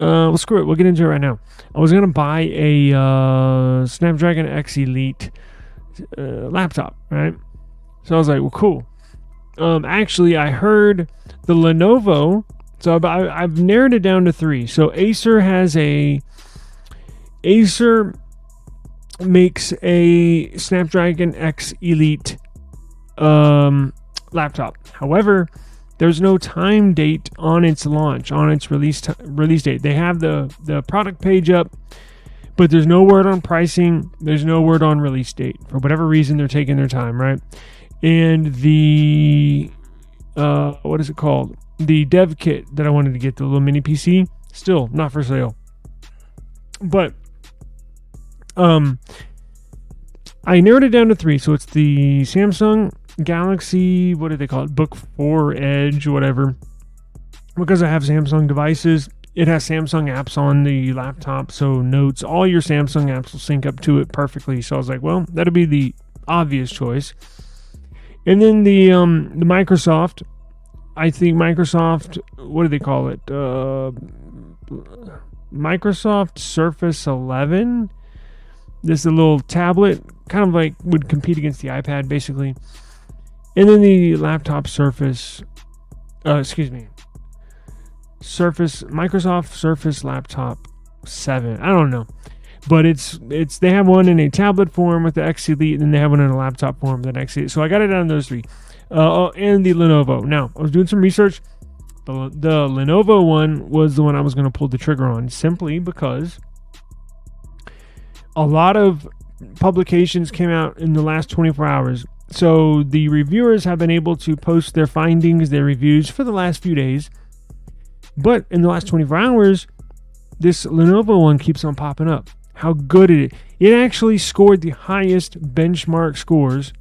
well, screw it. We'll get into it right now. I was gonna buy a Snapdragon X Elite laptop, right? So I was like, well, cool. Actually, I heard the Lenovo. So I've narrowed it down to 3. So Acer makes a Snapdragon X Elite laptop. However, there's no time date on its launch, on its release date. They have the product page up, but there's no word on pricing. There's no word on release date. For whatever reason, they're taking their time, right? And the what is it called? The dev kit that I wanted to get, the little mini PC, still not for sale. But I narrowed it down to 3. So it's the Samsung Galaxy, what do they call it? Book 4 Edge, whatever. Because I have Samsung devices, it has Samsung apps on the laptop. So notes, all your Samsung apps will sync up to it perfectly. So I was like, well, that'll be the obvious choice. And then the Microsoft, I think Microsoft, what do they call it? Microsoft Surface 11. This is a little tablet, kind of like would compete against the iPad, basically. And then the laptop Surface, Microsoft Surface Laptop 7. I don't know. But they have one in a tablet form with the X Elite, and then they have one in a laptop form with an X Elite. So I got it down to those 3. And the Lenovo. Now, I was doing some research. The Lenovo one was the one I was going to pull the trigger on, simply because a lot of publications came out in the last 24 hours. So the reviewers have been able to post their findings, their reviews for the last few days. But in the last 24 hours, this Lenovo one keeps on popping up. How good it is. It actually scored the highest benchmark scores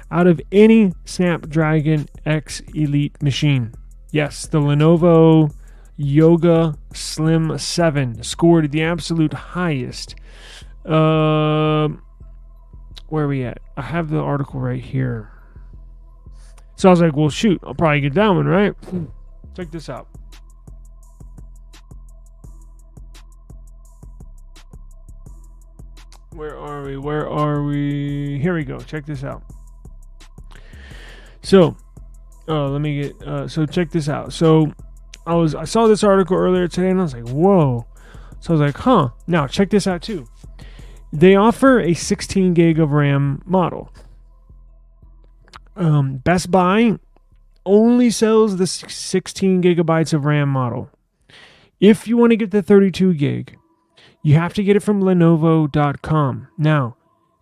out of any Snapdragon X Elite machine. Yes, the Lenovo Yoga Slim 7 scored the absolute highest. Where are we at? I have the article right here. So I was like, well, shoot, I'll probably get that one, right? Check this out. Where are we? Here we go. Check this out. So, so check this out. So, I saw this article earlier today, and I was like, whoa. So I was like, huh. Now check this out too. They offer a 16 gig of RAM model. Best Buy only sells the 16 gigabytes of RAM model. If you want to get the 32 gig, you have to get it from Lenovo.com. Now,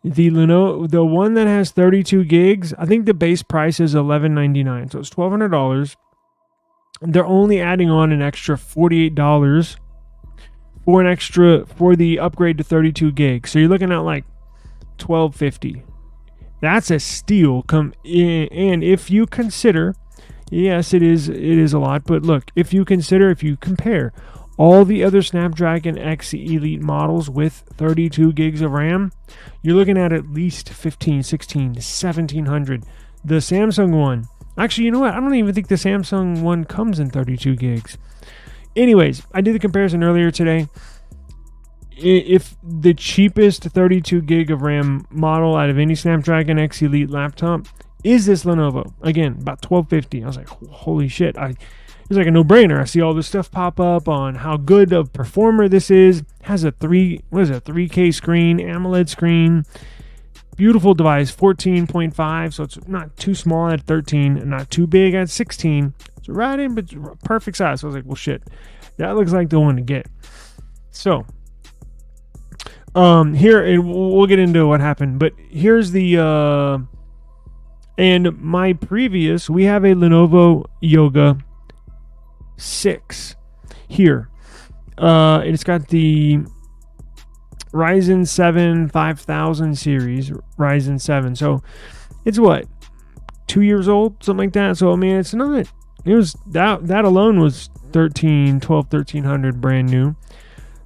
the one that has 32 gigs, I think the base price is $11.99, so it's $1,200. They're only adding on an extra $48 for the upgrade to 32 gigs. So you're looking at like $1,250. That's a steal. And if you consider, yes, it is a lot, but look, if you compare all the other Snapdragon X Elite models with 32 gigs of RAM, you're looking at least $1,500, $1,600, $1,700. The Samsung one, actually, you know what? I don't even think the Samsung one comes in 32 gigs. Anyways, I did the comparison earlier today. If the cheapest 32 gig of RAM model out of any Snapdragon X Elite laptop is this Lenovo, again, about $1,250. I was like, holy shit. It's like a no-brainer. I see all this stuff pop up on how good of performer this is. It has a 3K screen, AMOLED screen. Beautiful device, 14.5, so it's not too small at 13 and not too big at 16. It's right in, but perfect size. So I was like, well, shit, that looks like the one to get. So, here, and we'll get into what happened, but here's the, and my previous, we have a Lenovo Yoga 6 here. It's got the Ryzen 7 5000 series, Ryzen 7. So it's what, 2 years old, something like that. So I mean, it's not. It was that alone was $1,300 brand new.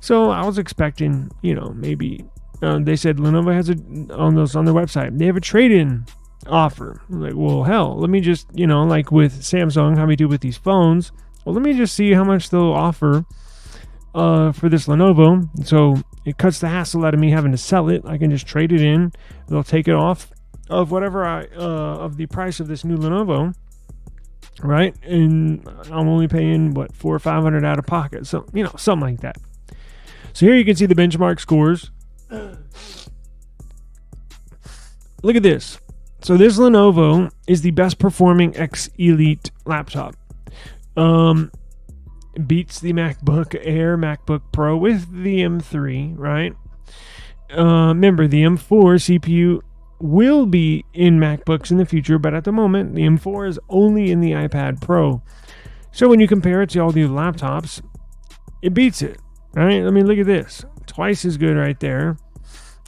So I was expecting, maybe they said Lenovo has on their website, they have a trade-in offer. I'm like, well, hell, let me just, like with Samsung, how we do with these phones. Well, let me just see how much they'll offer for this Lenovo, so it cuts the hassle out of me having to sell it. I can just trade it in. They'll take it off of whatever of the price of this new Lenovo, right? And I'm only paying what, $400 or $500 out of pocket, so something like that. So here you can see the benchmark scores. Look at this. So this Lenovo is the best performing X Elite laptop. Beats the MacBook Air, MacBook Pro with the M3, right? Remember, the M4 CPU will be in MacBooks in the future, but at the moment, the M4 is only in the iPad Pro. So when you compare it to all the other laptops, it beats it, right? I mean, look at this. Twice as good right there.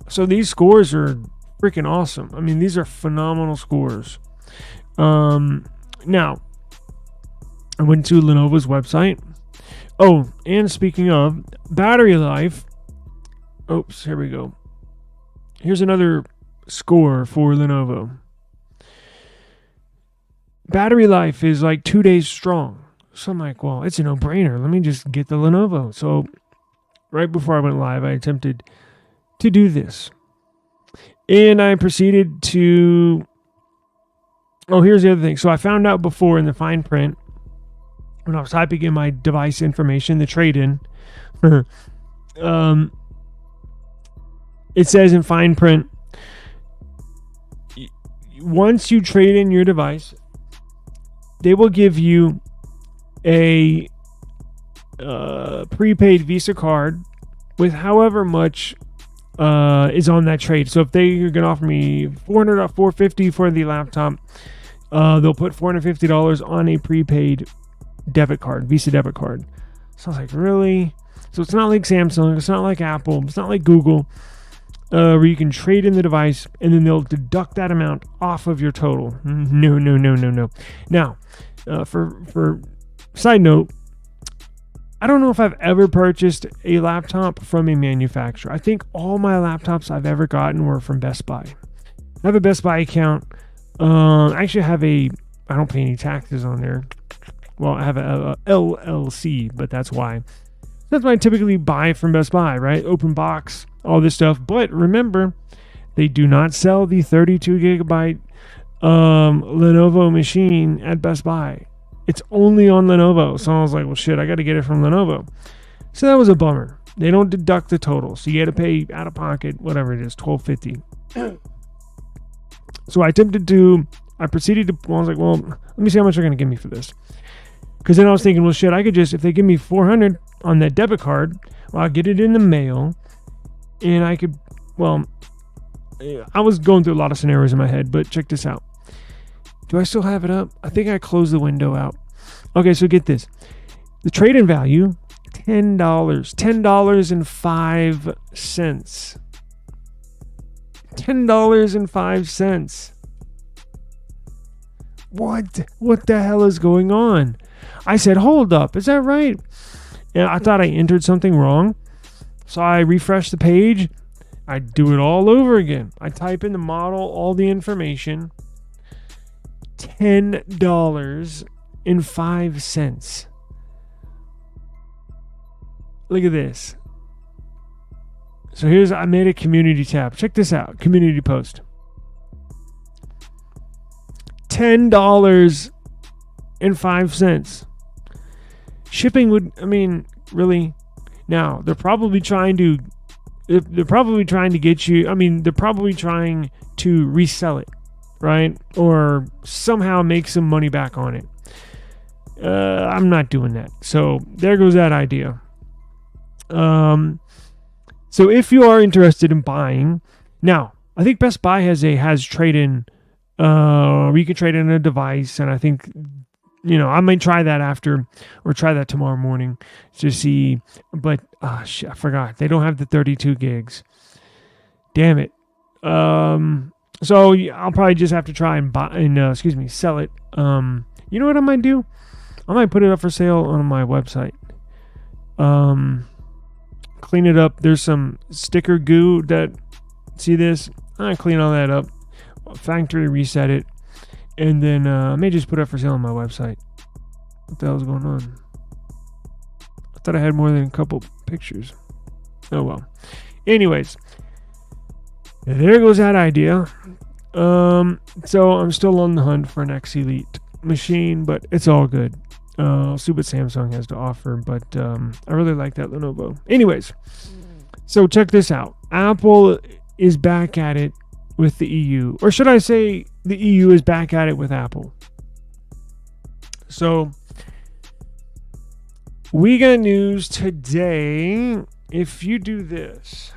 So these scores are freaking awesome. I mean, these are phenomenal scores. Now, I went to Lenovo's website. Oh, and speaking of battery life, oops, here we go. Here's another score for Lenovo. Battery life is like 2 days strong. So I'm like, well, it's a no-brainer. Let me just get the Lenovo. So right before I went live, I attempted to do this. And I proceeded to... Oh, here's the other thing. So I found out before in the fine print, when I was typing in my device information, the trade-in, it says in fine print, once you trade in your device, they will give you a prepaid Visa card with however much is on that trade. So if they're going to offer me $400 or $450 for the laptop, they'll put $450 on a prepaid debit card, Visa debit card. So I was like, really? So it's not like Samsung, it's not like Apple, it's not like Google, where you can trade in the device and then they'll deduct that amount off of your total. No. Now, for side note, I don't know if I've ever purchased a laptop from a manufacturer. I think all my laptops I've ever gotten were from Best Buy. I have a Best Buy account. Actually, I don't pay any taxes on there. Well, I have a LLC, but that's why. That's why I typically buy from Best Buy, right? Open box, all this stuff. But remember, they do not sell the 32 gigabyte Lenovo machine at Best Buy. It's only on Lenovo. So I was like, well, shit, I got to get it from Lenovo. So that was a bummer. They don't deduct the total. So you got to pay out of pocket, whatever it is, $12.50. So I proceeded to, I was like, well, let me see how much they're going to give me for this. Because then I was thinking, well, shit, I could just, if they give me $400 on that debit card, well, I'll get it in the mail. And I could, well, I was going through a lot of scenarios in my head, but check this out. Do I still have it up? I think I closed the window out. Okay, so get this. The trade-in value, $10. $10.05. $10.05. What the hell is going on? I said, hold up, is that right? And I thought I entered something wrong. So I refreshed the page. I do it all over again. I type in the model, all the information. $10.05. Look at this. So I made a community tab. Check this out. Community post. $10.05. Shipping would, I mean, really? Now, they're probably trying to get you, I mean, they're probably trying to resell it, right? Or somehow make some money back on it. I'm not doing that. So there goes that idea. So if you are interested in buying, now, I think Best Buy has trade-in, where you can trade in a device, and I think, I might try that after, or try that tomorrow morning to see, but, shit, I forgot. They don't have the 32 gigs. Damn it. So I'll probably just have to try and sell it. You know what I might do? I might put it up for sale on my website. Clean it up. There's some sticker goo see this? I clean all that up. Factory reset it. And then I may just put it up for sale on my website. What the hell's going on? thought I had more than a couple pictures. Oh well. Anyways, there goes that idea. So I'm still on the hunt for an X Elite machine, but it's all good. I'll see what Samsung has to offer, but I really like that Lenovo. Anyways, so check this out. Apple is back at it with the EU, or should I say the EU is back at it with Apple. So we got news today. If you do this,